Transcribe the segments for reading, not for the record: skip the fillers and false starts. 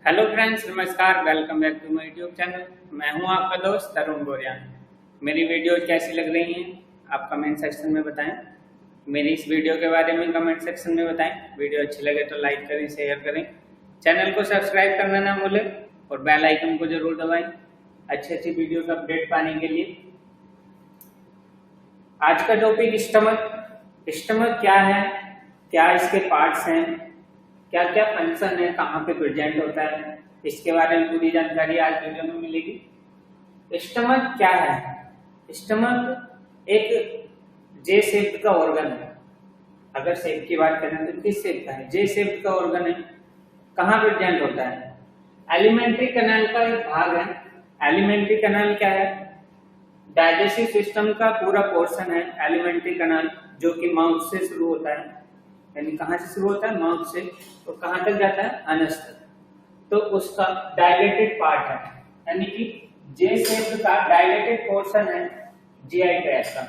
Hello friends, नमस्कार। Welcome back to my YouTube channel. मैं हूं आपका दोस्त तरुण गोरिया। मेरी वीडियो कैसी लग रही हैं आप कमेंट सेक्शन में बताएं। मेरी इस वीडियो के बारे में कमेंट सेक्शन में बताएं। वीडियो अच्छी लगे तो लाइक करें, शेयर करें, चैनल को सब्सक्राइब करना ना भूलें और बेल आइकन को जरूर दबाएं अच्छी अच्छी वीडियो का अपडेट पाने के लिए। आज का टॉपिक स्टमक क्या है, क्या इसके पार्ट्स हैं, क्या क्या फंक्शन है, कहाँ पे प्रेजेंट होता है, इसके बारे में पूरी जानकारी आज वीडियो में मिलेगी। स्टमक क्या है? स्टमक एक जे शेप का ऑर्गन है। अगर शेप की बात करें तो किस शेप का है? जे शेप का ऑर्गन है। कहाँ प्रेजेंट होता है? एलिमेंट्री कैनाल का एक भाग है। एलिमेंट्री कैनाल क्या है? डाइजेस्टिव सिस्टम का पूरा पोर्शन है एलिमेंट्री कैनाल, जो कि माउथ से शुरू होता है। यानी कहाँ से शुरू होता है? माउथ से। तो कहाँ तक जाता है? अनस तक। तो उसका डायलेटेड पार्ट है, यानी कि जे शेप का डायलेटेड पोर्शन है जीआई ट्रैक्ट का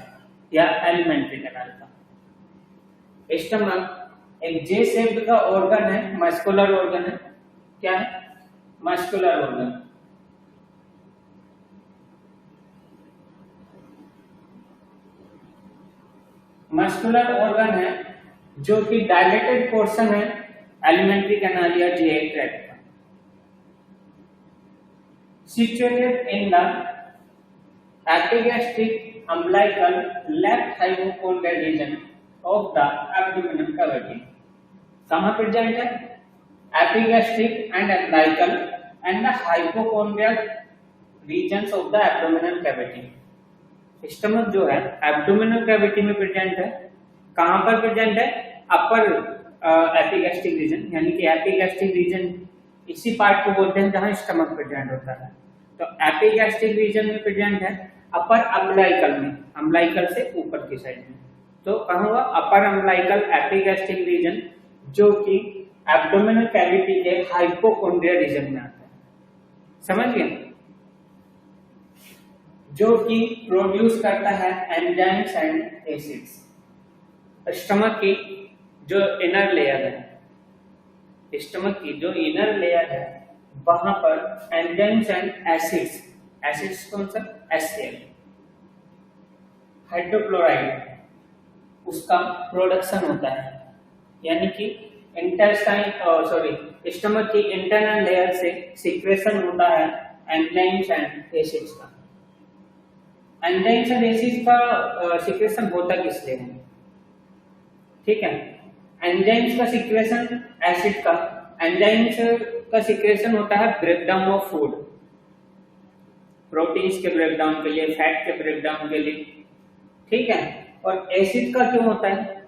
या एलिमेंट्री कैनाल का। स्टमक एक जे शेप का ऑर्गन है, मस्कुलर ऑर्गन है। क्या है? Muscular organ. मस्कुलर ऑर्गन है जो कि डायलेटेड पोर्शन है एलिमेंट्री कैनाल या जीआई ट्रैक्ट का। Situated in the epigastric umbilical left hypochondrial region of the abdominal cavity. कहां प्रेजेंट है? Epigastric and umbilical and the hypochondrial regions of the abdominal cavity. Stomach जो है abdominal cavity में present है। कहां पर प्रेजेंट है? अपर एपिगैस्ट्रिक रीजन, यानी कि एपिगैस्ट्रिक रीजन इसी पार्ट को बोलते हैं जहां स्टमक प्रेजेंट होता है। तो एपिगैस्ट्रिक रीजन में प्रेजेंट है, अपर अम्बिलिकल में, अम्बिलिकल से ऊपर की साइड में। तो कहां हुआ? अपर अम्बिलिकल एपिगैस्ट्रिक रीजन, जो कि एब्डोमिनल कैविटी के हाइपोकॉन्ड्रियल रीजन में आता है। समझ गए? जो कि प्रोड्यूस करता है एंजाइम्स एंड एसिड्स। स्टमक की जो इनर लेयर है, स्टमक की जो इनर लेयर है, वहां पर एंजाइम्स एंड एसिड्स कौन सा? HCl, हाइड्रोक्लोराइड, उसका प्रोडक्शन होता है। यानी कि स्टमक की इंटरनल लेयर से सिक्रेशन होता है एंजाइम्स एंड एसिड्स का। एंजाइम्स एंड एसिड्स का सिक्रेशन होता किस लिए है? ठीक है, एंजाइम्स का सिक्रेशन, एसिड का, एंजाइम्स का सिक्रेशन होता है ब्रेकडाउन ऑफ फूड, प्रोटीन्स के ब्रेकडाउन के लिए, फैट के ब्रेकडाउन के लिए। ठीक है, और एसिड का क्यों होता है?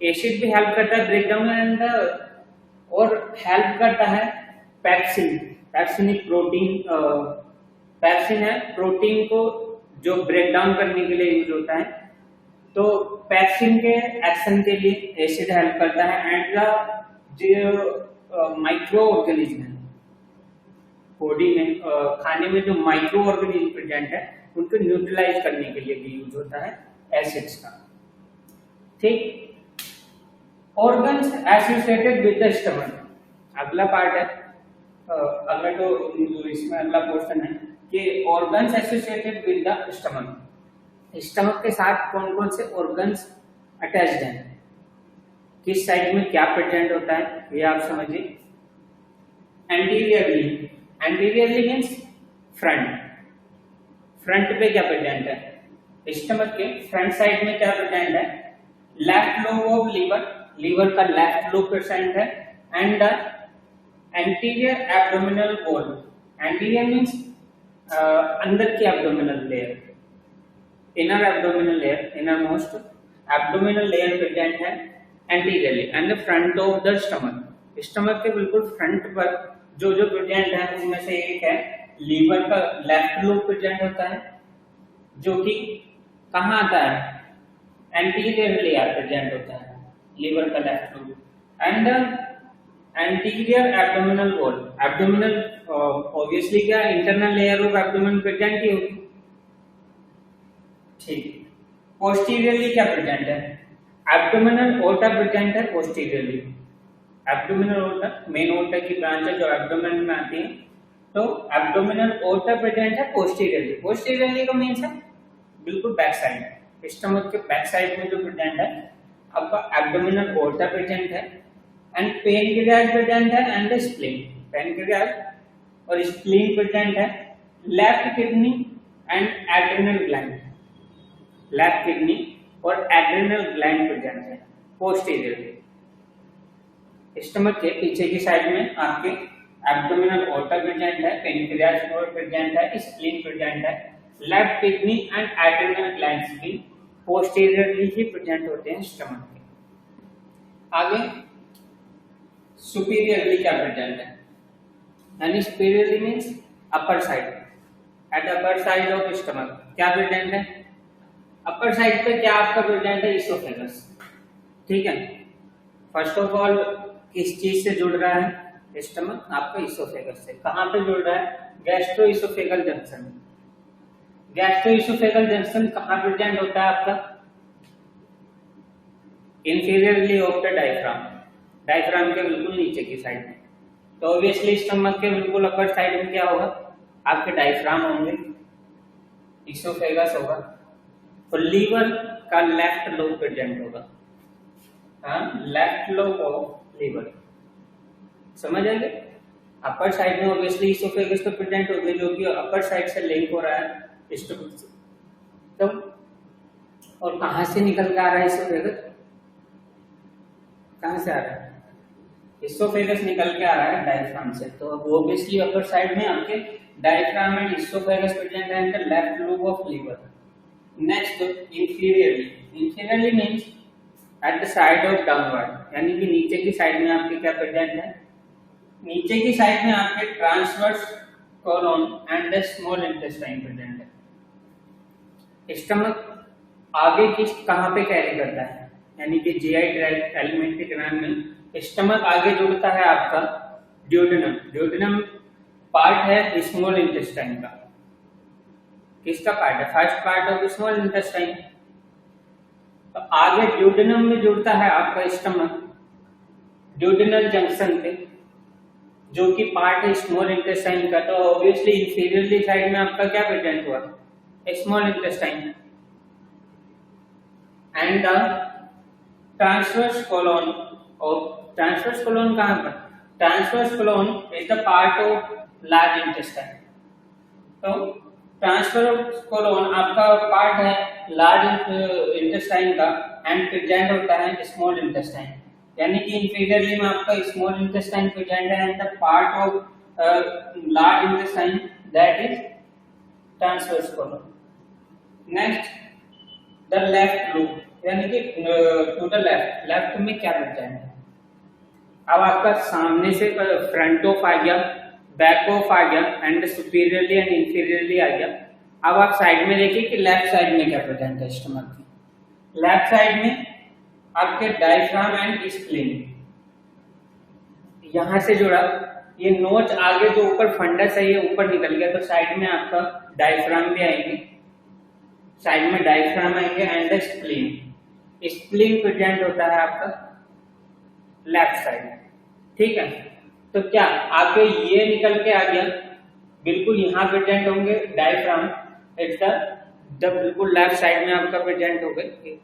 एसिड भी हेल्प करता है ब्रेकडाउन एंड और हेल्प करता है पैप्सिन, पैप्सिनिक प्रोटीन। पैप्सिन है प्रोटीन को जो ब्रेकडाउन करने के लिए यूज होता है। तो पैप्सिन के एक्शन के लिए एसिड हेल्प करता है एंड जो माइक्रो ऑर्गेनिज्म है बॉडी में, खाने में जो माइक्रो ऑर्गेनिज्म प्रेजेंट है, उनको न्यूट्रलाइज करने के लिए भी यूज होता है एसिड्स का। ठीक, organs associated with the stomach. अगला पार्ट है, अगला तो इसमें अगला पोर्शन है कि organs associated with the stomach. Stomach के साथ कौन कौन से ऑर्गन्स अटैच्ड हैं, किस साइड में क्या प्रेजेंट होता है, ये आप समझिए। Anteriorly, anteriorly means front. Front पे क्या प्रेजेंट है? स्टमक के फ्रंट साइड में क्या प्रेजेंट है? Left lobe of liver, liver का लेफ्ट लोब प्रेजेंट है and the anterior abdominal wall. Anterior means अंदर की abdominal layer, inner abdominal layer, innermost abdominal layer present है anteriorly and the front of the stomach. Stomach के बिल्कुल front पर जो जो प्रेजेंट है उनमें से एक है लीवर का लेफ्ट लोब प्रेजेंट होता है, जो कि कहाँ आता है? एंटीरियरली प्रेजेंट होता है लीवर का left lobe and anterior abdominal wall. Abdominal obviously क्या internal layer of abdomen present ही होगी। ठीक, पोस्टीरियरली क्या प्रेजेंट है? एब्डोमिनल ओटा प्रेजेंट है posteriorly. Abdominal aorta main aorta की ब्रांच है जो एब्डोमेन में आती है। तो एब्डोमिनल ओर्टा प्रेजेंट है पोस्टीरियरली। पोस्टीरियरली का मीन्स है बिल्कुल बैक साइड, स्टमक के बैक साइड में जो प्रेजेंट है आपका एब्डोमिनल ओर्टा प्रेजेंट है। एंड पेनक्रियाज प्रेजेंट है एंड स्प्लीन, पेनक्रियाज और स्प्लीन प्रेजेंट है। Left kidney and adrenal gland, left kidney और एड्रिनल ग्लैंड प्रेजेंट है पोस्टीरियरली। स्टमक के पीछे की साइड में आपके एब्डोमिनल ओर्टा प्रेजेंट है, पेनक्रियाज प्रेजेंट है, स्प्लीन प्रेजेंट है। Left kidney and adrenal glands भी पोस्टीरियरली ही प्रेजेंट होते हैं स्टमक के। आगे सुपीरियरली क्या प्रेजेंट है, यानी superiorly means upper side, at upper side of stomach क्या प्रेजेंट है। अपर साइड पे क्या आपका प्रेजेंट है, इसोफेगस। ठीक है, फर्स्ट ऑफ ऑल किस चीज से जुड़ रहा है स्टमक, आपका इसोफेगस से। कहां पे जुड़ रहा है, gastro oesophageal junction. Gastro oesophageal junction कहां प्रेजेंट होता है आपका, inferiorly of the diaphragm, diaphragm के बिल्कुल नीचे की साइड में। तो ऑब्वियसली स्टमक के बिल्कुल अपर साइड में क्या होगा, आपके डायफ्राम होंगे, इसोफेगस होगा। तो लीवर का लेफ्ट लोब प्रेजेंट होगा, हाँ लेफ्ट लोब ऑफ लीवर, समझ आएंगे। अपर साइड में ऑब्वियसली इसोफेगस तो प्रेजेंट होगा जो कि अपर साइड से लिंक हो रहा है स्टमक से। तो और कहां से निकल के आ रहा है इसोफेगस, कहां से आ रहा है, इसोफेगस निकल के आ रहा है डायफ्राम से। तो अब ऑब्वियसली अपर साइड में आपके डायफ्राम एंड इसोफेगस प्रेजेंट है in the left lobe of liver. Next inferiorly, inferiorly means at the side of downward, यानी कि नीचे की साइड में आपके क्या प्रेजेंट है, नीचे की साइड में आपके transverse colon and the small intestine present है। स्टमक आगे किस कहां पे कैरी करता है, यानी कि जीआई ट्रैक्ट एलिमेंट्री कैनाल में स्टमक आगे जुड़ता है आपका ड्यूडेनम। ड्यूडेनम पार्ट है स्मॉल इंटेस्टाइन का, किसका पार्ट है, first part of small intestine. तो आगे ड्यूडेनम में जुड़ता है आपका स्टमक ड्यूडेनल जंक्शन पे, जो कि पार्ट है स्मॉल इंटेस्टाइन का। तो ऑब्वियसली इंफीरियरली साइड में आपका क्या प्रेजेंट हुआ, small intestine. And the transverse colon, और ट्रांसवर्स कोलोन कहां पर, transverse colon is the part of large intestine. तो ट्रांसवर्स कोलोन आपका पार्ट है लार्ज इंटेस्टाइन का एंड प्रेजेंट होता है स्मॉल इंटेस्टाइन, यानी कि इंफीरियरली में आपका स्मॉल इंटेस्टाइन प्रेजेंट है and the part of large intestine that is transverse colon. Next the left loop, यानी कि टू द लेफ्ट, लेफ्ट में क्या प्रेजेंट है। अब आपका सामने से फ्रंट ऑफ आ गया, बैक ऑफ आ गया एंड सुपीरियरली एंड इंफीरियरली आ गया। अब आप साइड में देखिए कि लेफ्ट साइड में क्या प्रेजेंट है स्टमक की। लेफ्ट साइड में आपके डायफ्राम एंड स्प्लीन, यहां से जुड़ा, ये नोच आगे जो ऊपर फंडस है ये ऊपर निकल गया, तो साइड में आपका डायफ्राम भी आएंगे, साइड में डायफ्राम आएंगे एंड स्प्लीन। स्प्लीन प्रेजेंट होता है आपका लेफ्ट साइड, ठीक है। तो क्या आपके ये निकल के आ गया, बिल्कुल यहाँ प्रेजेंट होंगे डायफ्राम, इट्स द बिल्कुल लेफ्ट साइड में आपका प्रेजेंट हो गए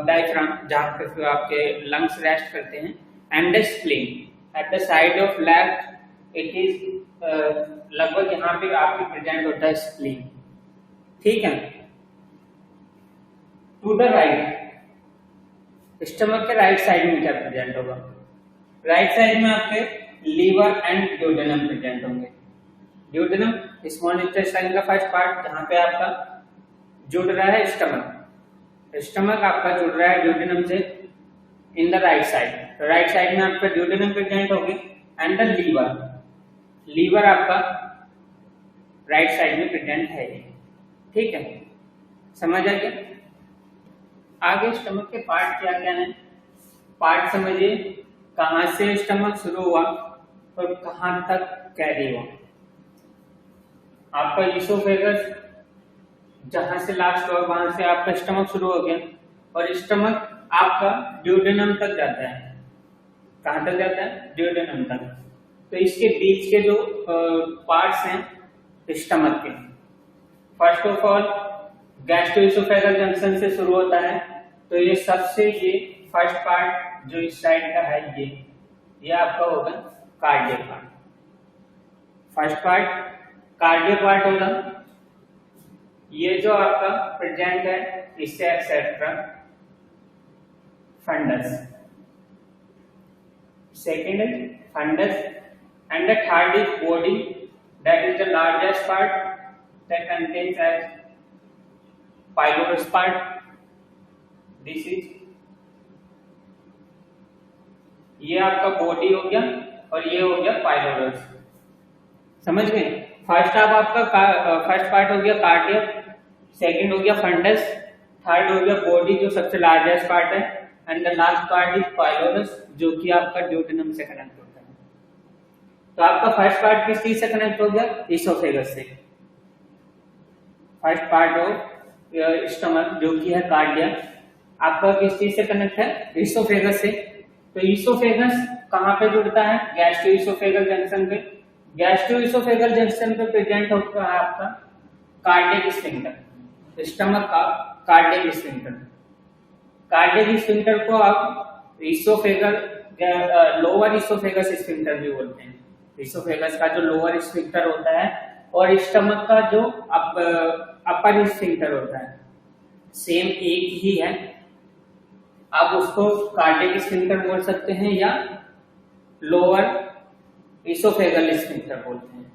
डायफ्राम, जहां पे आपके लंग्स रेस्ट करते हैं, and spleen eight the side of left it is लगभग यहाँ पे आपके प्रेजेंट होता है स्प्लीन, ठीक है। टू द राइट, स्टमक के राइट साइड में क्या प्रेजेंट होगा, राइट साइड में आपके लीवर एंड ड्यूडेनम प्रेजेंट होंगे। ड्यूडेनम स्मॉल इंटेस्टाइन का फर्स्ट पार्ट, जहां पे आपका जुड़ रहा है स्टमक, स्टमक आपका जुड़ रहा है ड्यूडेनम से इन द राइट साइड। तो राइट साइड में आपका ड्यूडेनम प्रेजेंट होगी एंड द लीवर, लीवर आपका राइट साइड में प्रेजेंट है, ठीक है, समझ आ गया। आगे स्टमक के पार्ट क्या क्या है, पार्ट समझिए, कहां से स्टमक शुरू हुआ और कहां तक कैरी हुआ। आपका इसोफेगस जहां से लास्ट हुआ वहां से आपका स्टमक शुरू हो गया, और स्टमक आपका ड्यूडेनम तक जाता है, कहाँ तक जाता है? ड्यूडेनम तक। तो इसके बीच के जो पार्ट्स हैं स्टमक के, first of all gastro-oesophageal junction से शुरू होता है। तो ये सबसे ये फर्स्ट पार्ट जो इस साइड का है ये आपका होगा cardiac part. First part cardiac part होगा। ये जो आपका प्रेजेंट है इससे एक्सेट्रा फंडस, सेकेंड है fundus, and the third is body, that is the largest part that contains as pylorus part. This is, ये आपका बॉडी हो गया और ये हो गया पाइलोरस। समझ गए? फर्स्ट आपका फर्स्ट पार्ट हो गया कार्डियक, सेकंड हो गया फंडस, थर्ड हो गया बॉडी जो सबसे लार्जेस्ट पार्ट है, and the last part is pylorus जो कि आपका ड्यूडेनम से कनेक्ट होता है। तो आपका फर्स्ट पार्ट किस चीज से कनेक्ट हो गया? इसोफेगस से। फर्स्ट पार्ट ऑफ स्टमक जो कि है कार्डियक आपका किस चीज से कनेक्ट है? इसोफेगस से। तो इसोफेगस कहाँ पे जुड़ता है? गैस्ट्रोइसोफेगल जंक्शन पे। गैस्ट्रोइसोफेगल जंक्शन पे प्रेजेंट होता है आपका कार्डियक स्फिंक्टर, स्टमक का कार्डियक स्फिंक्टर। कार्डियक स्फिंक्टर को आप इसोफेगल लोअर इसोफेगस स्फिंक्टर भी बोलते हैं। इसोफेगस का जो लोअर स्फिंक्टर होता है और स्टमक का जो अपर स्फिंक्टर होता है सेम एक ही है। आप उसको कार्डियक स्फिंक्टर बोल सकते हैं या लोअर इसोफेगल स्फिंक्टर बोलते हैं,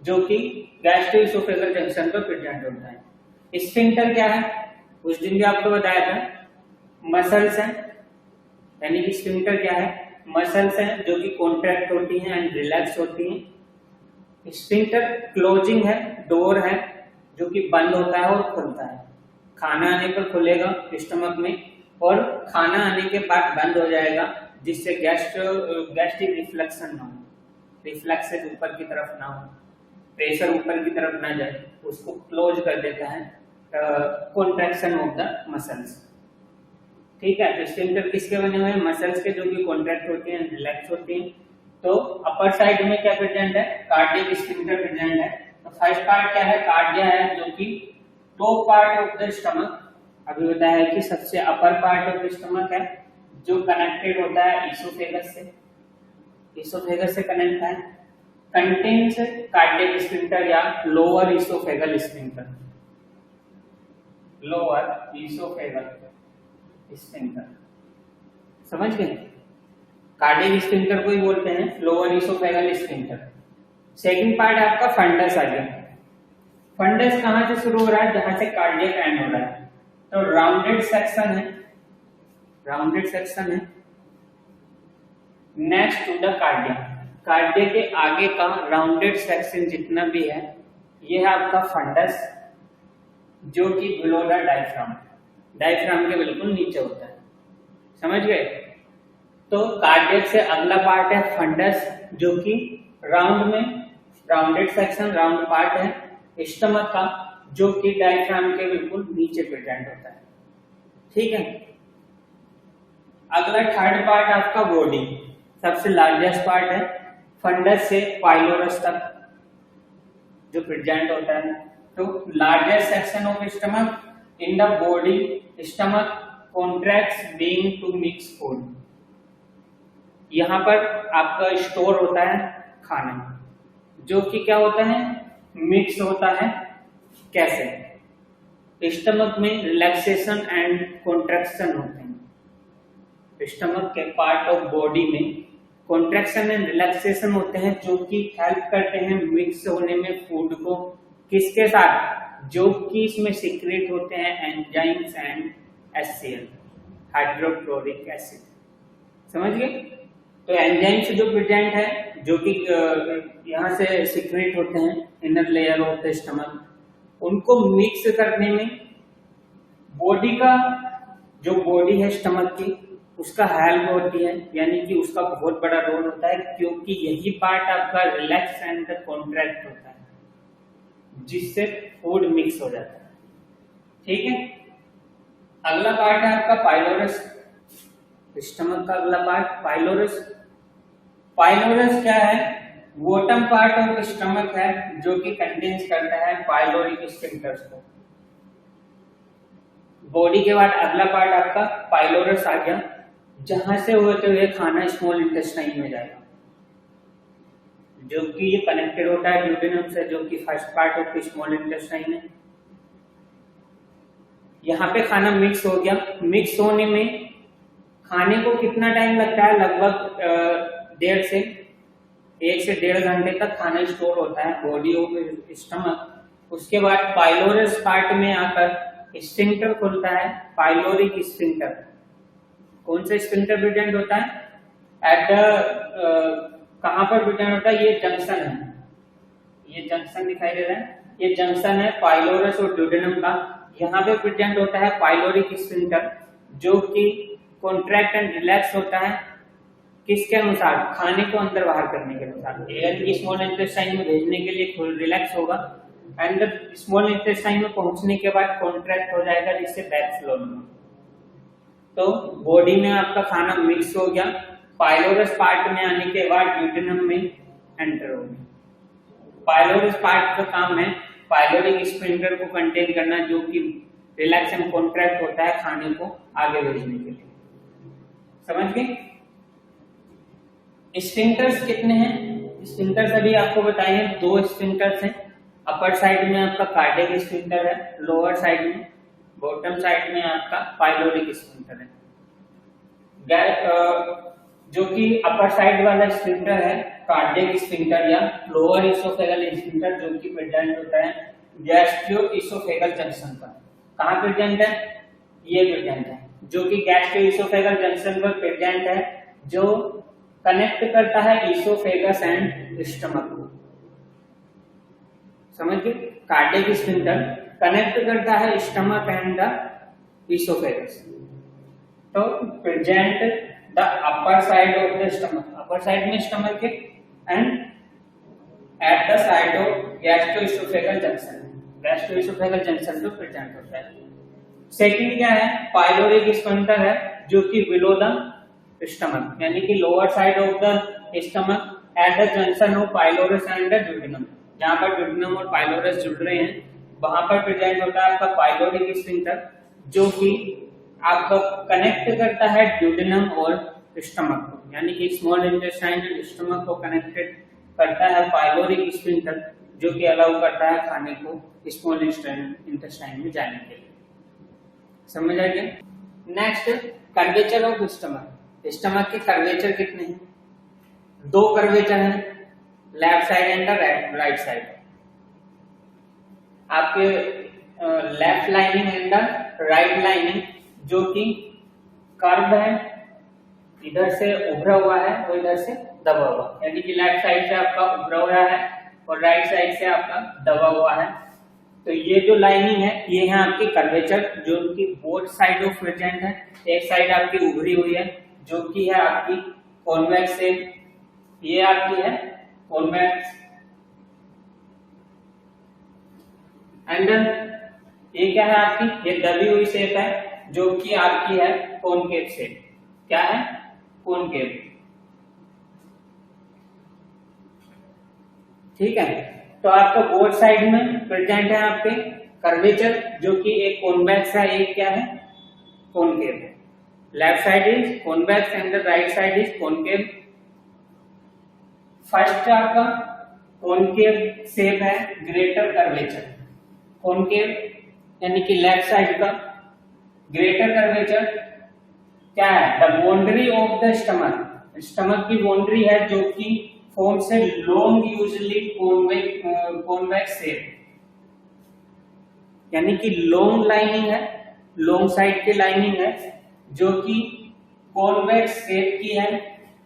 जो कि गैस्ट्रोइसोफेगल जंक्शन पर प्रेजेंट होता है। स्फिंक्टर क्या है? उस दिन भी आपको बताया था, मसल्स हैं। यानी कि स्फिंक्टर क्या है? मसल्स हैं जो कि कॉन्ट्रैक्ट होती हैं एंड रिलैक्स होती हैं। स्फिंक्टर क्लोजिंग है, डोर है जो कि बंद होता है और खुलता है। खाना आने पर खुलेगा स्टमक में और खाना आने के बाद बंद हो जाएगा, जिससे गैस्ट्रिक रिफ्लेक्शन ना हो, रिफ्लेक्सेस ऊपर की तरफ ना हो, प्रेशर ऊपर की तरफ ना जाए, उसको क्लोज कर देता है कॉन्ट्रैक्शन ऑफ द मसल्स। ठीक है? तो स्फिंक्टर किसके बने हुए हैं? मसल्स के, जो कि कॉन्ट्रैक्ट होती हैं, रिलैक्स होती हैं। तो अपर साइड में क्या प्रेजेंट है? कार्डियक स्फिंक्टर प्रेजेंट है। तो फर्स्ट पार्ट क्या है? कार्डिया है, जो कि top part of the stomach, अभी बताया है कि सबसे upper part of the stomach है, जो कनेक्टेड होता है इसोफेगस से। इसोफेगस से कनेक्ट है, कंटेन्स कार्डियक स्फिंक्टर या lower oesophageal sphincter. Lower oesophageal sphincter, समझ गए? कार्डियक स्फिंक्टर को ही बोलते हैं lower oesophageal sphincter. Second part आपका फंडस आ गया। फंडस कहां से शुरू हो रहा है? जहां से कार्डियक एंड हो रहा है। तो राउंडेड सेक्शन है, राउंडेड सेक्शन है next to the cardia. Cardia के आगे का राउंडेड सेक्शन जितना भी है ये है आपका फंडस, जो कि बिलो द डायफ्राम, डायफ्राम के बिल्कुल नीचे होता है। समझ गए? तो कार्डियक से अगला पार्ट है फंडस, जो कि राउंड में राउंडेड सेक्शन, राउंड पार्ट है स्टमक का, जो कि डायफ्राम के बिल्कुल नीचे प्रेजेंट होता है। ठीक है? अगला थर्ड पार्ट आपका बॉडी, सबसे लार्जेस्ट पार्ट है, फंडस से पाइलोरस तक जो प्रेजेंट होता है। तो largest section of stomach in the body, stomach contracts being to mix food. यहाँ पर आपका स्टोर होता है खाना, जो कि क्या होता है? मिक्स होता है। कैसे? स्टमक में रिलैक्सेशन एंड कॉन्ट्रैक्शन होते हैं। स्टमक के पार्ट ऑफ बॉडी में कॉन्ट्रैक्शन एंड रिलैक्सेशन होते हैं, जो कि हेल्प करते हैं मिक्स होने में फूड को। किसके साथ? जो कि इसमें सीक्रेट होते हैं enzymes and HCl, hydrochloric acid. समझ गए? तो एंजाइम्स जो प्रेजेंट है, जो कि यहाँ से सीक्रेट होते हैं inner layer of the stomach, उनको मिक्स करने में बॉडी का, जो बॉडी है स्टमक की, उसका हेल्प होती है। यानी कि उसका बहुत बड़ा रोल होता है, क्योंकि यही पार्ट आपका रिलैक्स एंड कॉन्ट्रैक्ट होता है, जिससे फूड मिक्स हो जाता है। ठीक है? अगला पार्ट है आपका पाइलोरस। स्टमक का अगला पार्ट पाइलोरस। पाइलोरस क्या है? बॉटम पार्ट ऑफ स्टमक है जो कि कंटेन्स करता है पाइलोरिक स्फिंक्टर्स को। बॉडी के बाद अगला पार्ट आपका पाइलोरस आ गया, जहां से होते हुए खाना स्मॉल इंटेस्टाइन में जाएगा, जो कि ये कनेक्टेड होता है ड्यूडेनम से, जो कि first part of small intestine है। यहाँ पे खाना मिक्स हो गया। मिक्स होने में खाने को कितना टाइम लगता है? लगभग 1 से 1.5 घंटे तक खाना स्टोर होता है बॉडी ऑफ स्टमक। उसके बाद पाइलोरस पार्ट में आकर स्फिंक्टर खुलता है, पाइलोरिक स्फिंक्टर। कौन सा स्फिंक्टर प्रेजेंट होता है? एट द कहां पर प्रेजेंट होता है? ये जंक्शन है, ये जंक्शन दिखाई दे रहा है, ये जंक्शन है पाइलोरस और ड्यूडेनम का। यहाँ पे प्रेजेंट होता है पाइलोरिक स्फिंक्टर, जो कि कॉन्ट्रैक्ट एंड रिलैक्स होता है किसके अनुसार? खाने को अंदर बाहर करने के अनुसार। एयर स्मॉल इंटेस्टाइन में भेजने के लिए रिलैक्स होगा, एंड स्मॉल इंटेस्टाइन में पहुंचने के बाद कॉन्ट्रैक्ट हो जाएगा, जिससे बैक फ्लो में। तो बॉडी में आपका खाना मिक्स हो गया, पाइलोरस पार्ट में आने के बाद ड्यूडेनम में एंटर हो गया। पाइलोरस पार्ट का काम है पाइलोरिक स्फिंक्टर को कंटेन करना, जो कि रिलैक्स एंड कॉन्ट्रैक्ट होता है खाने को आगे भेजने के लिए। समझ गए? स्फिंक्टर्स कितने हैं? स्फिंक्टर्स अभी आपको बताइए 2 स्फिंक्टर्स हैं। अपर साइड में आपका कार्डियक स्फिंक्टर है, लोअर साइड में, बॉटम साइड में आपका पाइलोरिक स्फिंक्टर है। जो कि अपर साइड वाला स्फिंक्टर है कार्डियक स्फिंक्टर या लोअर इसोफेगल स्फिंक्टर, जो कि प्रेजेंट होता है गैस्ट्रो इसोफेगल जंक्शन पर। कहाँ प्रेजेंट है? ये प्रेजेंट है, जो कि गैस्ट्रो इसोफेगल जंक्शन पर प्रेजेंट है, जो कनेक्ट करता है इसोफेगस एंड स्टमक को। समझ गए? कार्डियक स्फिंक्टर कनेक्ट करता है स्टमक एंड द इसोफेगस। तो present the upper side of the stomach, upper side में स्टमक है, and eight the side of gastro-oesophageal junction, gastro-oesophageal junction तो प्रेजेंट होता है। सेकंड क्या है? पाइलोरिक स्फिंक्टर है, जो कि बिलो द स्टमक, यानी कि lower side of the stomach at the junction of pylorus and the duodenum. जहां पर ड्यूडेनम और पाइलोरस जुड़ रहे हैं, वहां पर प्रेजेंट होता है आपका पाइलोरिक स्फिंक्टर, जो कि आपका कनेक्ट करता है ड्यूडेनम और स्टमक को, यानी कि स्मॉल इंटेस्टाइन एंड स्टमक को कनेक्टेड करता है पाइलोरिक स्फिंक्टर, जो कि अलाउ करता है खाने को स्मॉल इंटेस्टाइन में जाने के लिए। समझ आ गया? Next, curvature of stomach. Stomach के कर्वेचर कितने हैं? 2 कर्वेचर हैं, left side and the right side. आपके left lining and the right lining, जो कि कर्व है, इधर से उभरा हुआ है और इधर से दबा हुआ, यानी कि लेफ्ट साइड से आपका उभरा हुआ है और राइट साइड से आपका दबा हुआ है। तो ये जो लाइनिंग है, ये है आपकी कर्वेचर, जो कि बोथ साइड ऑफ प्रेजेंट है। एक साइड आपकी उभरी हुई है, जो कि है आपकी कॉन्वेक्स शेप, ये आपकी है कॉन्वेक्स, एंड ये क्या है आपकी? ये दबी हुई शेप है, जो कि आपकी है कॉनकेव शेप। क्या है? कॉनकेव। ठीक है? तो आपका बोथ साइड में प्रेजेंट है आपके कर्वेचर, जो कि एक कॉन्वेक्स है, एक क्या है? कॉनकेव है। Left side is convex and the right side is concave. First आपका कॉनकेव शेप है, ग्रेटर कर्वेचर। कॉनकेव यानी कि लेफ्ट साइड का। ग्रेटर कर्वेचर क्या है? The boundary of the stomach, stomach की बाउंड्री है, जो कि फॉर्म से लॉन्ग यूजुअली कॉन्वेक्स शेप, यानी कि लॉन्ग लाइनिंग है, लॉन्ग साइड की लाइनिंग है, जो कि कॉन्वेक्स शेप की है,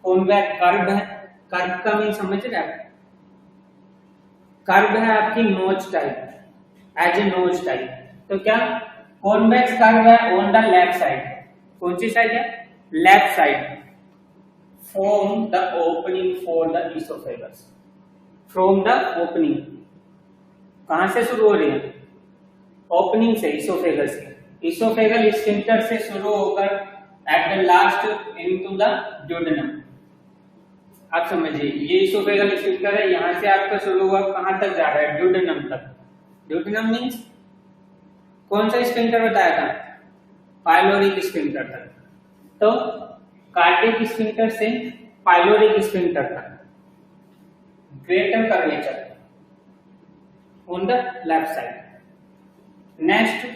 कॉन्वेक्स कर्व है। कर्व का मीन समझ रहे हैं? कर्व है आपकी nose type, as a nose type. तो क्या कॉन्वेक्स कर्व है ऑन द लेफ्ट साइड। कौन सी साइड है? Left side. From the opening for the esophagus, from the opening, कहां से शुरू हो रही है? ओपनिंग से, इसोफेगस से। इसोफेगल स्फिंक्टर से शुरू होकर at the last into the duodenum. आप समझिए ये इसोफेगल स्फिंक्टर है, यहां से आपका शुरू हुआ कहां तक जा रहा है, ड्यूडेनम तक। ड्यूडेनम मींस कौन सा स्फिंक्टर बताया था, पाइलोरिक स्फिंक्टर तक। तो कार्डियक स्फिंक्टर से पाइलोरिक स्फिंक्टर तक greater curvature on the left side. Next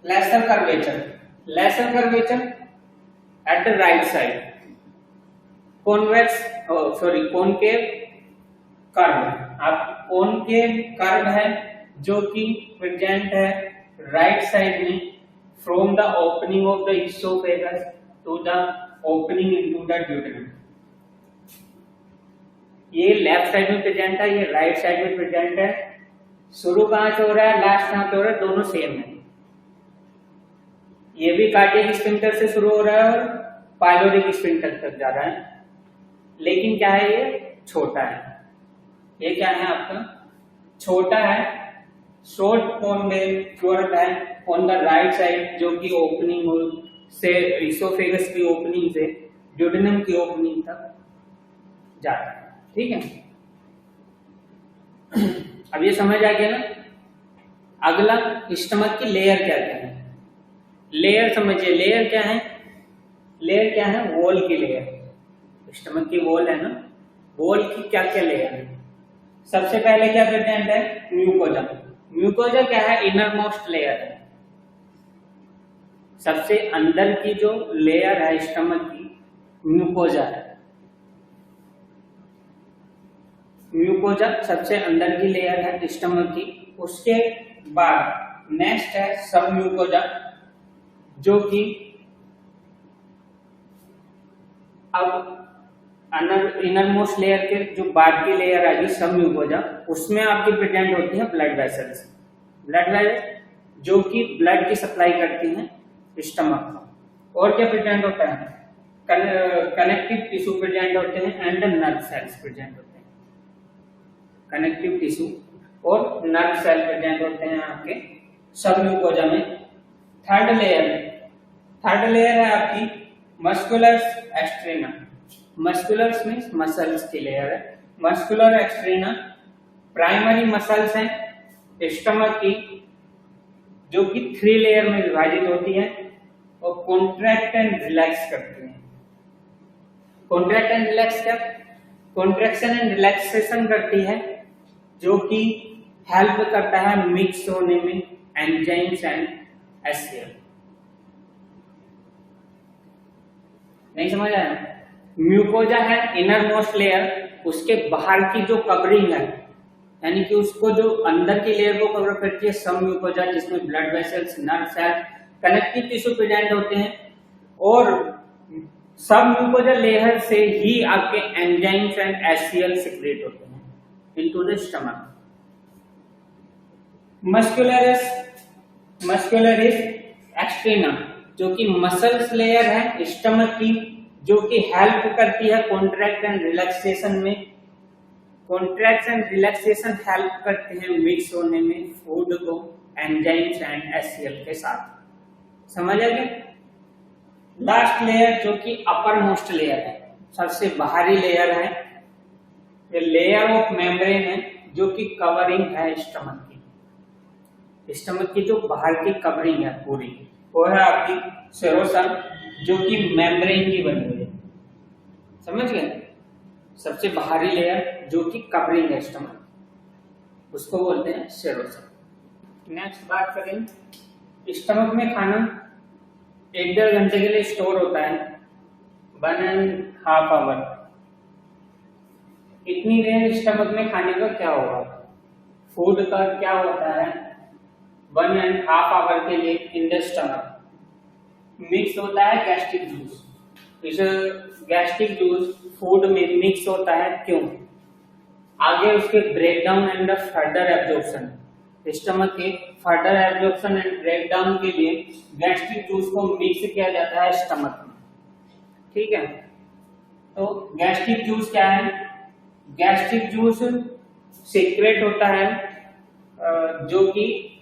lesser curvature, lesser curvature at the right side. Convex concave curve, आप कॉनकेव कर्व है जो कि प्रेजेंट है राइट साइड में from the opening of the esophagus to the opening into the duodenum. ये left side में present है, ये राइट साइड में प्रेजेंट है। शुरू कहां से हो रहा है, लास्ट कहां पे हो रहा है, दोनों सेम है। ये भी कार्डियक स्फिंक्टर से शुरू हो रहा है और पाइलोरिक स्फिंक्टर तक जा रहा है, लेकिन क्या है ये छोटा है। ये क्या है आपका छोटा है, शॉर्ट कॉन्वेव कर्व है ऑन द राइट साइड, जो कि ओपनिंग से इसोफेगस की ओपनिंग से ड्यूडेनम की ओपनिंग तक जा रहा है। ठीक है, अब ये समझ आ गया ना। अगला स्टमक की लेयर क्या क्या है, लेयर समझिए। लेयर क्या है, लेयर क्या है, वॉल की लेयर। स्टमक की वॉल है ना, वॉल की क्या क्या लेयर है। सबसे पहले क्या प्रेजेंट है, म्यूकोजा। म्यूकोजा क्या है, इनर मोस्ट लेयर है। सबसे अंदर की जो लेयर है स्टमक की, म्यूकोजा है। म्यूकोजा सबसे अंदर की लेयर है स्टमक की। उसके बाद नेक्स्ट है सब म्यूकोजा, जो कि अब इनर मोस्ट लेयर के जो बाद की लेयर आएगी सब म्यूकोजा, उसमें आपकी प्रेजेंट होती है ब्लड वेसल्स। ब्लड वेसल जो कि ब्लड की सप्लाई करती हैं स्टमक को। और क्या प्रेजेंट होता है, कनेक्टिव टिश्यू प्रेजेंट होते हैं एंड नर्व सेल्स प्रेजेंट होते हैं। कनेक्टिव टिश्यू और नर्व सेल प्रेजेंट होते हैं आपके सब म्यूकोजा में। थर्ड लेयर है आपकी मस्कुलस एक्सट्रेना। मस्कुलस मीन्स मसल्स की लेयर है। मस्कुलर एक्सट्रेना प्राइमरी मसल्स हैं स्टमक की, जो कि 3 लेयर में विभाजित होती है और कॉन्ट्रैक्ट एंड रिलैक्स करती है। कॉन्ट्रैक्ट एंड रिलैक्स क्या, कॉन्ट्रैक्शन एंड रिलैक्सेशन करती है, जो कि हेल्प करता है मिक्स होने में एंजाइम्स एंड एचसीएल। नहीं समझ आया। म्यूकोजा है इनर मोस्ट लेयर, उसके बाहर की जो कवरिंग है, यानी कि उसको जो अंदर की लेयर को कवर करती है सब म्यूकोजा, जिसमें blood vessels, nerve cell, connective tissue present होते हैं। और सब म्यूकोजा लेयर से ही आपके एंजाइम्स एंड एचसीएल सिक्रेट होते हैं इनटू द स्टमक। मस्कुलरिस एक्सट्रेना, जो कि मसल्स लेयर है स्टमक की, जो कि हेल्प करती है कॉन्ट्रैक्ट एंड रिलैक्सेशन में। कॉन्ट्रैक्ट एंड रिलैक्सेशन हेल्प करते हैं मिक्स होने में फूड को एंजाइम्स एंड एचसीएल के साथ। समझ आ गया। लास्ट लेयर जो कि अपर मोस्ट लेयर है, सबसे बाहरी लेयर है, ये लेयर ऑफ मेम्ब्रेन है, जो कि कवरिंग है स्टमक की। स्टमक की जो बाहर की कवरिंग है पूरी, वो है आपकी सेरोसम, जो कि मेम्ब्रेन की बनी हुई है। समझ गए। सबसे बाहरी लेयर जो कि कवरिंग है स्टमक, उसको बोलते हैं सेरोसम। नेक्स्ट बात करें, स्टमक में खाना 1-1.5 घंटे के लिए स्टोर होता है, 1.5 आवर। इतनी देर स्टमक में खाने का क्या होगा, फूड का क्या होता है 1.5 आवर के लिए इन द स्टमक मिक्स होता है गैस्ट्रिक जूस। इस गैस्ट्रिक जूस फूड में मिक्स होता है, क्यों, आगे उसके breakdown and further absorption, stomach के फर्दर एब्जॉर्प्शन एंड ब्रेकडाउन के लिए गैस्ट्रिक जूस को मिक्स किया जाता है स्टमक में। ठीक है, तो गैस्ट्रिक जूस क्या है, गैस्ट्रिक जूस सीक्रेट होता है, जो कि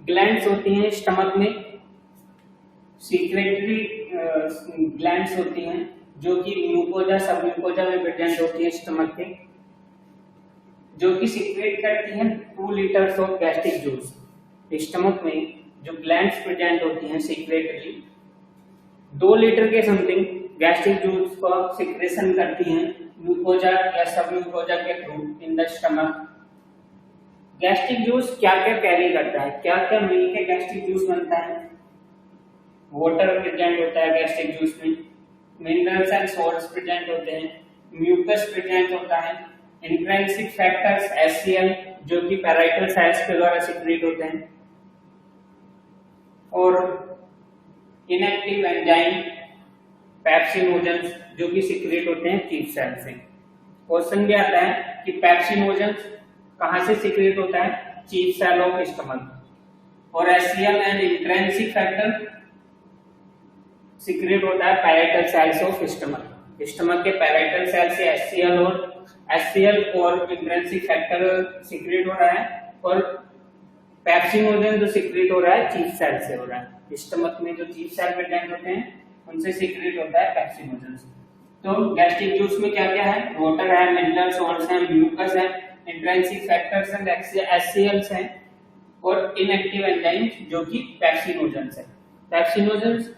ग्लैंड्स होती हैं स्टमक में, सीक्रेटरी ग्लैंड्स होती हैं जो कि म्यूकोजा सब म्यूकोजा में प्रेजेंट होती है स्टमक के, जो कि सीक्रेट करती हैं 2 litres of gastric juice. Stomach में जो ग्लैंड्स प्रेजेंट होती हैं सीक्रेटली 2 लीटर के समथिंग गैस्ट्रिक जूस को सिक्रेशन करती हैं म्यूकोजा या सब म्यूकोजा के through in the stomach. Gastric juice क्या क्या कैरी करता है, क्या क्या मिलके गैस्ट्रिक जूस बनता है? वाटर प्रेजेंट होता है गैस्ट्रिक जूस में, मिनरल्स एंड सॉल्ट्स प्रेजेंट होते हैं, म्यूकस प्रेजेंट होता है, इंट्रिंसिक फैक्टर्स HCl जो कि पैराइटल सेल्स के द्वारा सीक्रेट होते हैं, और इनएक्टिव एंजाइम पेप्सिनोजेंस जो कि सीक्रेट होते हैं चीफ सेल से। क्वेश्चन भी आता है कि पेप्सिनोजेंस कहां से सीक्रेट होता है? Chief cell of stomach. और HCl and intrinsic factor secrete होता है parietal cells of stomach. Stomach के पैराइटल सेल से HCl और इंट्रिंसिक फैक्टर सीक्रेट हो रहा है, और पेप्सिनोजेन जो सीक्रेट हो रहा है चीफ सेल से हो रहा है। स्टमक में जो चीफ सेल प्रेजेंट होते हैं उनसे सीक्रेट होता है पेप्सिनोजेन। तो गैस्ट्रिक जूस में क्या क्या है? वाटर है, मिनरल सॉल्ट्स है, म्यूकस है, इंट्रिंसिक फैक्टर्स एंड HCl है, और इनएक्टिव एंजाइम्स जो कि पेप्सिनोजेंस है। पेप्सिनोजेंस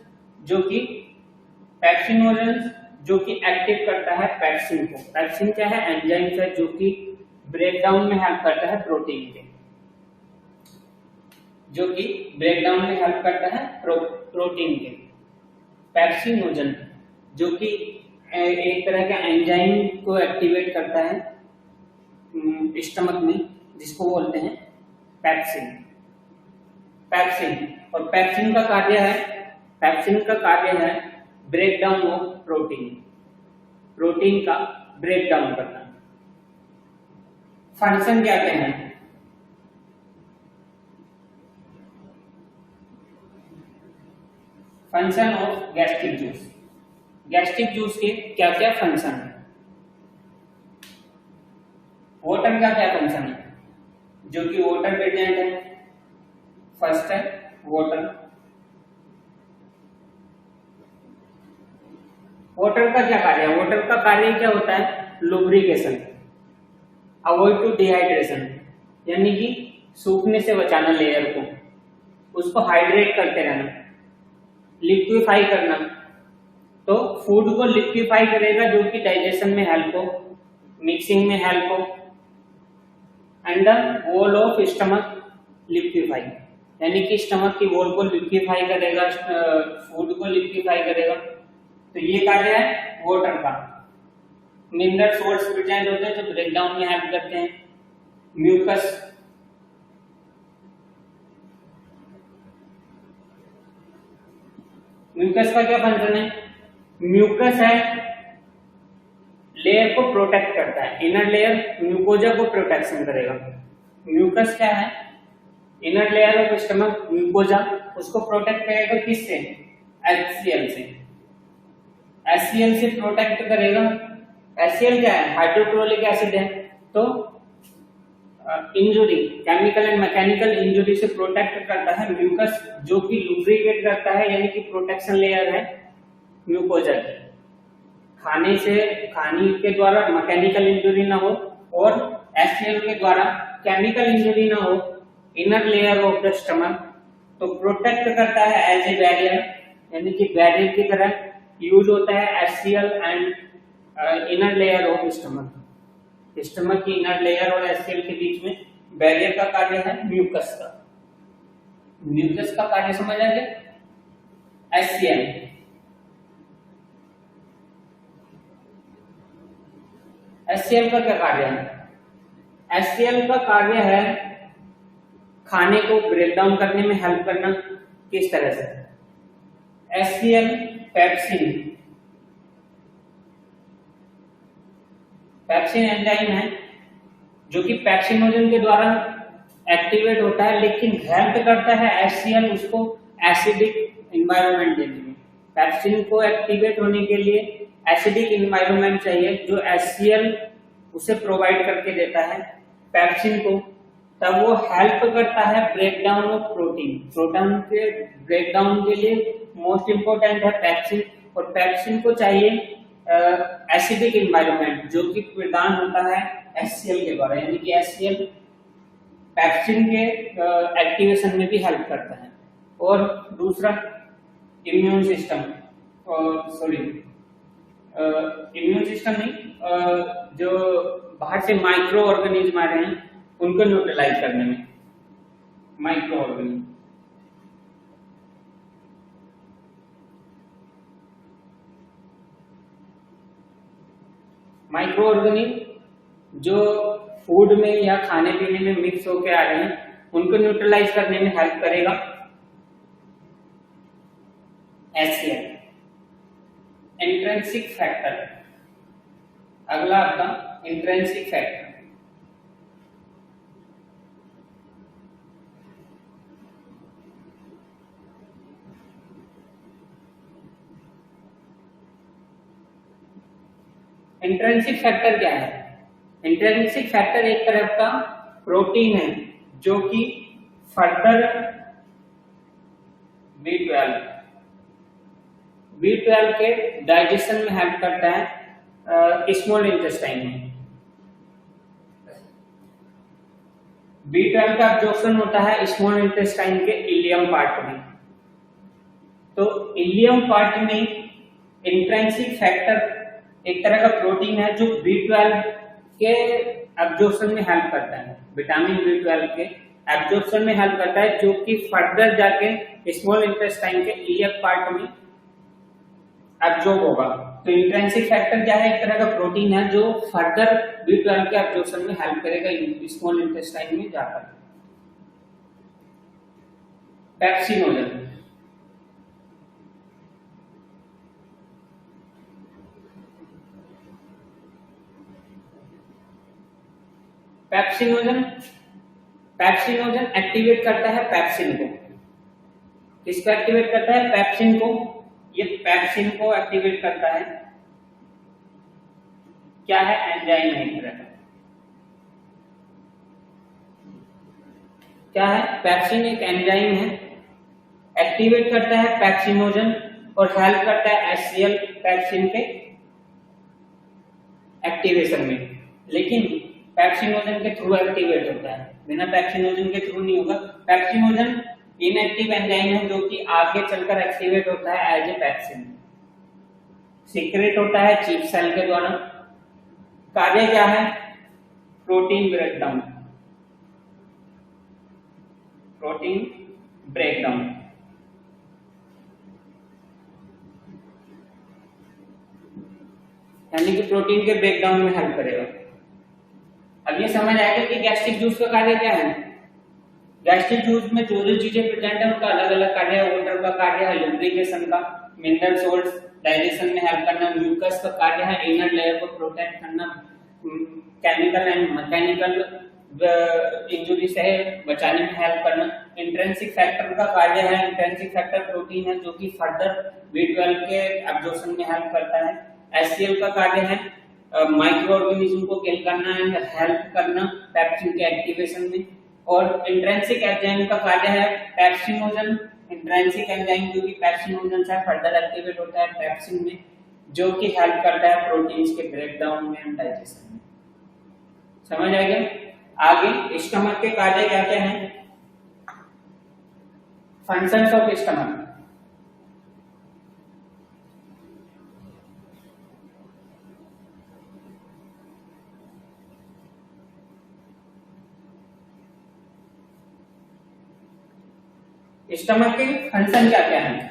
जो कि एक्टिव करता है पेप्सिन को। पेप्सिन क्या है? एंजाइम है जो कि ब्रेकडाउन में हेल्प करता है प्रोटीन के, जो कि ब्रेकडाउन में हेल्प करता है प्रोटीन के। पेप्सिनोजन जो कि एक तरह का एंजाइम को एक्टिवेट करता है स्टमक में, जिसको बोलते हैं पेप्सिन। और पेप्सिन का कार्य है ब्रेकडाउन ऑफ प्रोटीन का ब्रेकडाउन करना। फंक्शन क्या क्या है? फंक्शन ऑफ गैस्ट्रिक जूस के क्या क्या फंक्शन है? वाटर का क्या फंक्शन है? जो कि वाटर प्रेजेंट है, फर्स्ट है वाटर का क्या कार्य है? वाटर का कार्य क्या होता है? लुब्रिकेशन, अवॉइड टू डिहाइड्रेशन, यानी कि सूखने से बचाना लेयर को, उसको हाइड्रेट करते रहना, लिक्विफाई करना। तो फूड को लिक्विफाई करेगा जो कि डाइजेशन में हेल्प हो, मिक्सिंग में हेल्प हो, and the wall of stomach liquefy, यानी कि स्टमक की वॉल को लिक्विफाई करेगा, फूड को लिक्विफाई करेगा। तो ये कार्य है वाटर का। मिनरल सॉल्ट्स प्रेजेंट होते हैं जो ब्रेकडाउन में हेल्प करते हैं। म्यूकस का क्या फंक्शन है? म्यूकस है लेयर को प्रोटेक्ट करता है, इनर लेयर म्यूकोजा को प्रोटेक्शन करेगा। म्यूकस क्या है? Inner layer of stomach mucosa, उसको प्रोटेक्ट करेगा किससे? HCl से। HCl से प्रोटेक्ट करेगा। HCl क्या है? हाइड्रोक्लोरिक एसिड है। तो injury, chemical and mechanical injury से प्रोटेक्ट करता है म्यूकस, जो कि लुब्रिकेट करता है, यानी कि प्रोटेक्शन लेयर है म्यूकोजा की। खाने के द्वारा मैकेनिकल इंजुरी ना हो और HCl के द्वारा केमिकल इंजुरी ना हो inner layer of the stomach, तो प्रोटेक्ट करता है एज ए बैरियर, यानी कि बैरियर की तरह यूज होता है HCl and inner layer of stomach. Stomach की इनर लेयर और HCl के बीच में बैरियर का कार्य है म्यूकस का। म्यूकस का कार्य समझ आ गया? HCl का क्या कार्य है? HCl का कार्य है खाने को ब्रेक डाउन करने में हेल्प करना। किस तरह से? HCl पेप्सिन एंजाइम है जो कि पेप्सिनोजन के द्वारा एक्टिवेट होता है, लेकिन हेल्प करता है HCl उसको एसिडिक एनवायरनमेंट देने में। पेप्सिन को एक्टिवेट होने के लिए एसिडिक एनवायरनमेंट चाहिए, जो HCl उसे प्रोवाइड करके देता है पेप्सिन को। तब वो हेल्प करता है ब्रेकडाउन ऑफ प्रोटीन। प्रोटीन के ब्रेकडाउन के लिए मोस्ट इंपोर्टेंट है पैक्सिन, और पैक्सिन को चाहिए एसिडिक एनवायरनमेंट जो कि प्रदान होता है HCl के द्वारा, यानी कि HCl पैक्सिन के एक्टिवेशन में भी हेल्प करता है। और दूसरा immune system, sorry immune system नहीं, जो बाहर से माइक्रो ऑर्गेनिज्म आ रहे हैं उनको न्यूट्रलाइज करने में। माइक्रो ऑर्गेनिज्म, माइक्रो ऑर्गेनिज्म जो फूड में या खाने पीने में मिक्स होकर आ रहे हैं उनको न्यूट्रलाइज करने में हेल्प करेगा HCl। इंट्रिंसिक फैक्टर, अगला आपका इंट्रिंसिक फैक्टर। इंट्रिंसिक फैक्टर क्या है? इंट्रिंसिक फैक्टर एक तरह का प्रोटीन है जो कि फर्दर B12 के डाइजेशन में हेल्प करता है स्मॉल इंटेस्टाइन में। B12 का अब्जॉर्प्शन होता है स्मॉल इंटेस्टाइन के इलियम पार्ट में। तो इलियम पार्ट में इंट्रिंसिक फैक्टर एक तरह का प्रोटीन है जो B12 के एब्जॉर्प्शन में हेल्प करता है, विटामिन B12 के एब्जॉर्प्शन में हेल्प करता है, जो कि फर्दर जाके स्मॉल इंटेस्टाइन के इलियक पार्ट में एब्जॉर्ब होगा। तो इंट्रिंसिक फैक्टर क्या है? एक तरह का प्रोटीन है जो फर्दर B12 के एब्जॉर्प्शन में हेल्प करेगा स्मॉल इंटेस्टाइन में जाकर। पैक्सिनोजन, पैक्सिनोजन एक्टिवेट करता है पैक्सिन को। किसको एक्टिवेट करता है? पैक्सिन को। ये पैक्सिन को एक्टिवेट करता है। क्या है? एंजाइम है एक तरह का। क्या है? पैक्सिन एक एंजाइम है, एक्टिवेट करता है पैक्सिनोजन और हेल्प करता है HCl पैक्सिन के एक्टिवेशन में। लेकिन पैक्सिनोजन के थ्रू एक्टिवेट होता है, बिना पैक्सिनोजन के थ्रू नहीं होगा। पैक्सिनोजन इनएक्टिव एंजाइम है जो कि आगे चलकर एक्टिवेट होता है एज ए पैक्सिन, सीक्रेट होता है चीफ सेल के द्वारा। कार्य क्या है? Protein breakdown, protein breakdown. यानी कि प्रोटीन के ब्रेकडाउन में हेल्प करेगा। अब ये समझ आएगा कि गैस्ट्रिक जूस का कार्य क्या है। गैस्ट्रिक जूस में जो चीजें प्रेजेंट है उनका अलग अलग कार्य है। वाटर का कार्य है लुब्रिकेशन का, मिनरल सोल्ट्स डाइजेशन में हेल्प करना, म्यूकस का कार्य है इनर लेयर को प्रोटेक्ट करना, केमिकल एंड मैकेनिकल इंजुरी से बचाने में हेल्प करना। इंट्रिंसिक फैक्टर का कार्य है, इंट्रिंसिक फैक्टर प्रोटीन है जो कि फर्दर B12 के एब्जॉर्प्शन में हेल्प करता है। HCl का कार्य है माइक्रो ऑर्गेनिज्म को किल करना एंड हेल्प करना पैक्सिन के एक्टिवेशन में। और इंट्रिंसिक एंजाइम का कार्य है पैक्सिनोजन, इंट्रिंसिक एंजाइम जो कि पैक्सिनोजन से फर्दर एक्टिवेट होता है पैक्सिन में, जो कि हेल्प करता है प्रोटीन्स के ब्रेकडाउन में एंड डाइजेशन में। समझ आ गया? आगे स्टमक के कार्य क्या क्या हैं? Functions of stomach. स्टमक के फंक्शन क्या क्या है?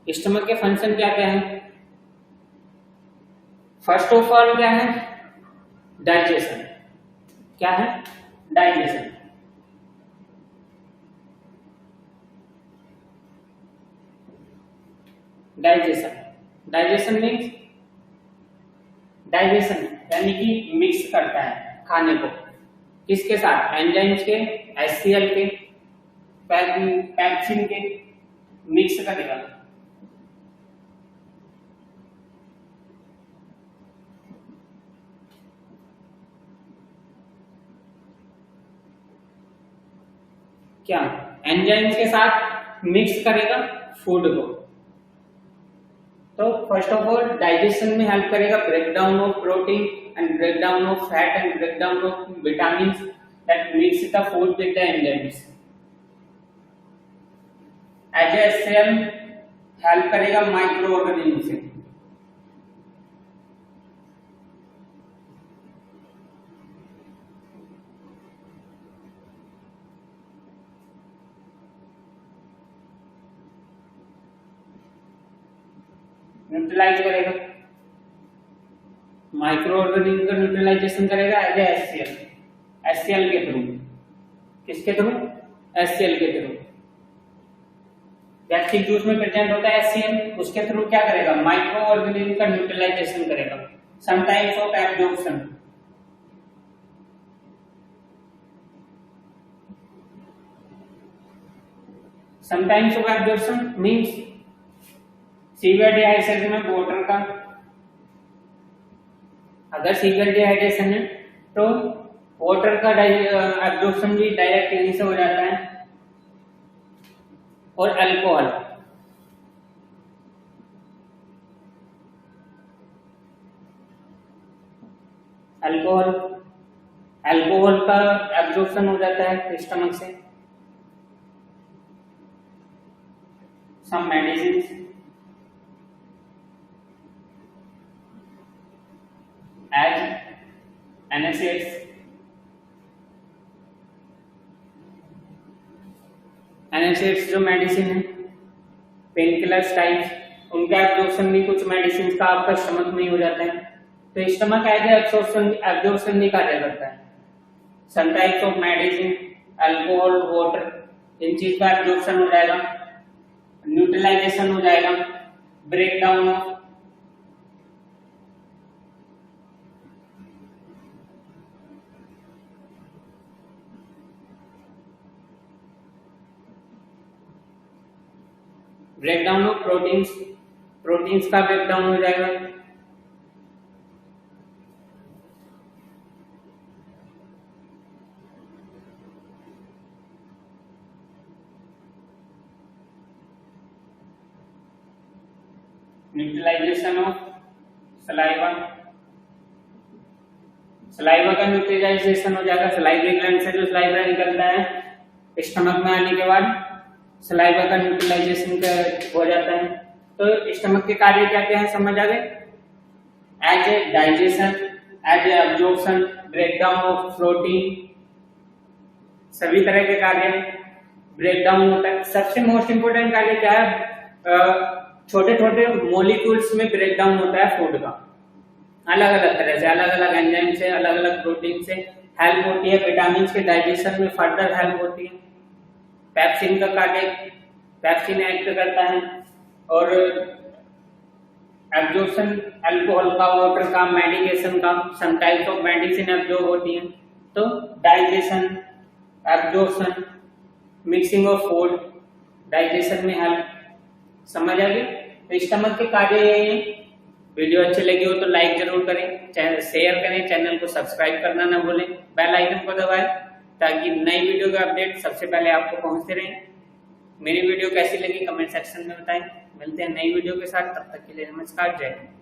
स्टमक के फंक्शन क्या क्या है? फर्स्ट ऑफ ऑल क्या है? डाइजेशन। क्या है? डाइजेशन। डाइजेशन मीन्स डाइजेशन यानी कि मिक्स करता है खाने को किसके साथ? एंजाइम्स के, HCl के, पैप्सिन के मिक्स करेगा। क्या एंजाइम्स के साथ मिक्स करेगा फूड को। तो फर्स्ट ऑफ ऑल डाइजेशन में हेल्प करेगा, breakdown of protein and breakdown of fat and breakdown of vitamin that mix the food with the enzymes. As a cell help करेगा माइक्रो ऑर्गेनिज्म से। Neutralize करेगा, micro organism का neutralization करेगा as a HCl, HCl के through. किसके through? HCl के through. Gastric juice में present होता है एचसीएल, उसके थ्रू क्या करेगा? माइक्रो ऑर्गेनिज्म का न्यूट्रलाइजेशन करेगा। Some types of absorption, some types of absorption means severe dehydration में वाटर का, अगर सीवियर डिहाइड्रेशन है तो वाटर का एब्जॉर्प्शन भी डायरेक्ट यहीं से हो जाता है। और अल्कोहल, अल्कोहल अल्कोहल का एब्जॉर्प्शन हो जाता है स्टमक से। Some medicine as anesthetics, anesthetics जो मेडिसिन है, पेन किलर्स टाइप, उनका एब्जॉर्प्शन भी कुछ मेडिसिन का आपका स्टमक में ही हो जाता है। तो स्टमक एज एब्जॉर्प्शन भी कार्य करता है। Some types of medicine, alcohol, water, इन चीज का एब्जॉर्प्शन हो जाएगा, न्यूट्रलाइजेशन हो जाएगा, breakdown of breakdown of proteins, proteins का ब्रेकडाउन हो जाएगा। न्यूट्रलाइजेशन ऑफ सलाइवा, सलाइवा का न्यूट्रलाइजेशन हो जाएगा। सलाइवरी ग्लैंड से जो सलाइवा निकलता है स्टमक में आने के बाद सलाइवा का न्यूट्रलाइजेशन हो जाता है। तो स्टमक के कार्य क्या क्या है समझ आ गए? As a digestion, as a absorption, breakdown of protein, सभी तरह के कार्य ब्रेकडाउन होता है। सबसे मोस्ट इंपोर्टेंट कार्य क्या है? छोटे छोटे मॉलिक्यूल्स में ब्रेकडाउन होता है फूड का, अलग अलग तरह से, अलग अलग एंजाइम से, अलग अलग प्रोटीन से हेल्प होती है। विटामिन के डाइजेशन में फर्दर हेल्प होती है। पैप्सिन का कार्य, पैप्सिन एक्ट करता है और एब्जॉर्प्शन अल्कोहल का, वाटर का, मेडिकेशन का, some types of medicine absorb होती है। तो digestion, absorption, mixing of food, digestion में हेल्प। समझ आ गई? तो स्टमक के कार्य यही है। वीडियो अच्छी लगी हो तो लाइक जरूर करें, चैनल शेयर करें, चैनल को सब्सक्राइब करना ना भूलें, बेल आइकन को दबाएं ताकि नई वीडियो का अपडेट सबसे पहले आपको पहुंचते रहे। मेरी वीडियो कैसी लगी कमेंट सेक्शन में बताएं। मिलते हैं नई वीडियो के साथ, तब तक के लिए नमस्कार, जय हिंद।